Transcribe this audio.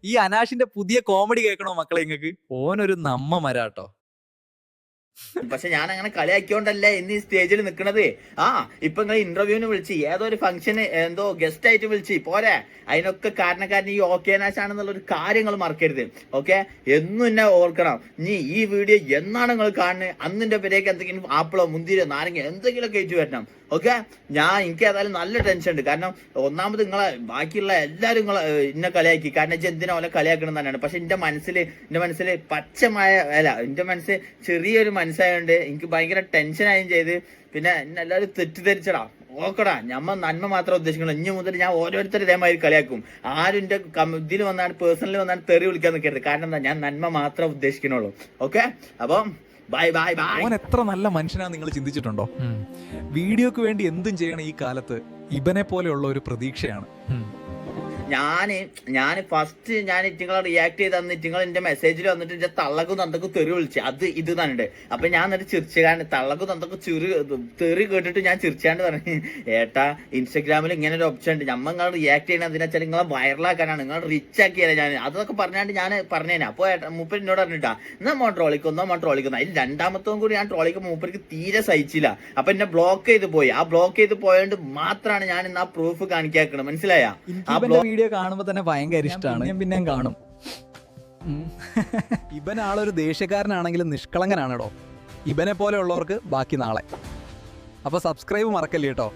ഈ അനാഷിന്റെ പുതിയ കോമഡി കേൾക്കണോ മക്കളെ ഇങ്ങക്ക്? ഓനൊരു നമ്മ മരാട്ടോ. പക്ഷെ ഞാൻ അങ്ങനെ കളിയാക്കിയോണ്ടല്ലേ ഇന്ന് ഈ സ്റ്റേജിൽ നിൽക്കണത്. ഇപ്പൊ നിങ്ങൾ ഇന്റർവ്യൂവിന് വിളിച്ച് ഏതോ ഒരു ഫംഗ്ഷന് എന്തോ ഗസ്റ്റ് ആയിട്ട് വിളിച്ച് പോരെ, അതിനൊക്കെ കാരണക്കാരൻ ഈ ഓക്കെ നാശാണെന്നുള്ള ഒരു കാര്യങ്ങൾ മറക്കരുത്. ഓക്കെ, എന്നും എന്നെ ഓർക്കണം. നീ ഈ വീഡിയോ എന്നാണ് നിങ്ങൾ കാണുന്നത് അന്നിന്റെ പേരേക്ക് എന്തെങ്കിലും ആപ്പിളോ മുന്തിരിയോ നാരങ്ങ എന്തെങ്കിലും കയറ്റി വരണം. ഓക്കെ, എനിക്ക് ഏതായാലും നല്ല ടെൻഷൻ ഉണ്ട്. കാരണം ഒന്നാമത് നിങ്ങളെ ബാക്കിയുള്ള എല്ലാവരും നിങ്ങളെ എന്നെ കളിയാക്കി. കാരണം എന്തിനാ പോലെ കളിയാക്കണം തന്നെയാണ്. പക്ഷെ എന്റെ മനസ്സിൽ പച്ചമായ എന്റെ മനസ്സ് ചെറിയൊരു മനസ്സായോണ്ട് എനിക്ക് ഭയങ്കര ടെൻഷനായും ചെയ്ത്. പിന്നെ എന്നെ എല്ലാവരും തെറ്റിദ്ധരിച്ചടാ. ഓക്കടാ, ഞമ്മ നന്മ മാത്രം ഉദ്ദേശിക്കണം. ഇനി മുതൽ ഞാൻ ഓരോരുത്തരും ഇതേമാതിരി കളിയാക്കും. ആരും എന്റെ ഇതിൽ വന്നാണ് പേഴ്സണലി വന്നാണ് തെറി വിളിക്കാൻ നിൽക്കരുത്. കാരണം എന്താ, ഞാൻ നന്മ മാത്രം ഉദ്ദേശിക്കണുള്ളൂ. ഓക്കെ, അപ്പം ബൈ ബൈ ബൈ. ഓൻ എത്ര നല്ല മനുഷ്യനാന്ന് നിങ്ങൾ ചിന്തിച്ചിട്ടുണ്ടോ? വീഡിയോക്ക് വേണ്ടി എന്തും ചെയ്യണം ഈ കാലത്ത് ഇവനെ പോലെയുള്ള ഒരു പ്രതീക്ഷയാണ്. ഞാന് ഫസ്റ്റ് ഞാൻ ഇറ്റിങ്ങളെ റിയാക്ട് ചെയ്ത് തന്നിട്ട് നിങ്ങൾ എന്റെ മെസ്സേജിൽ വന്നിട്ട് എന്റെ തള്ളക്കും തന്തക്കും തെറി വിളിച്ച് അത് ഇത് തന്നെ. അപ്പൊ ഞാൻ എന്നിട്ട് ചിരിച്ചുകാണ്ട് തള്ളക്കും തന്തക്കും തെറി കേട്ടിട്ട് ഞാൻ ചിരിച്ചാണ്ട് പറഞ്ഞു, ഏട്ടാ ഇൻസ്റ്റഗ്രാമിൽ ഇങ്ങനെ ഒരു ഓപ്ഷൻ ഉണ്ട്, നമ്മൾ നിങ്ങൾ റിയാക്ട് ചെയ്യണം എന്തിനാ വെച്ചാൽ നിങ്ങളെ വൈറലാക്കാനാണ്, നിങ്ങൾ റിച്ച് ആക്കിയല്ലേ. ഞാൻ അതൊക്കെ പറഞ്ഞാണ്ട് ഞാൻ പറഞ്ഞേനെ. അപ്പൊ മൂപ്പര് എന്നോട് പറഞ്ഞിട്ടാ എന്നാ മോൻ ട്രോളിക്കുന്നു. അതിൽ രണ്ടാമത്തവും കൂടി ഞാൻ ട്രോളിക്ക് മൂപ്പർക്ക് തീരെ സഹിച്ചില്ല. അപ്പൊ എന്നെ ബ്ലോക്ക് ചെയ്ത് പോയി. ആ ബ്ലോക്ക് ചെയ്ത് പോയോണ്ട് മാത്രമാണ് ഞാൻ ഇന്ന് ആ പ്രൂഫ് കാണിക്കാക്കണം. മനസ്സിലായ? ആ വീഡിയോ കാണുമ്പോ തന്നെ ഭയങ്കര ഇഷ്ടമാണ്. ഞാൻ പിന്നെയും കാണും. ഇവൻ ആളൊരു ദേഷ്യക്കാരനാണെങ്കിലും നിഷ്കളങ്കനാണോ. ഇവനെ പോലെ ഉള്ളവർക്ക് ബാക്കി നാളെ. അപ്പൊ സബ്സ്ക്രൈബ് മറക്കല്ലേ കേട്ടോ.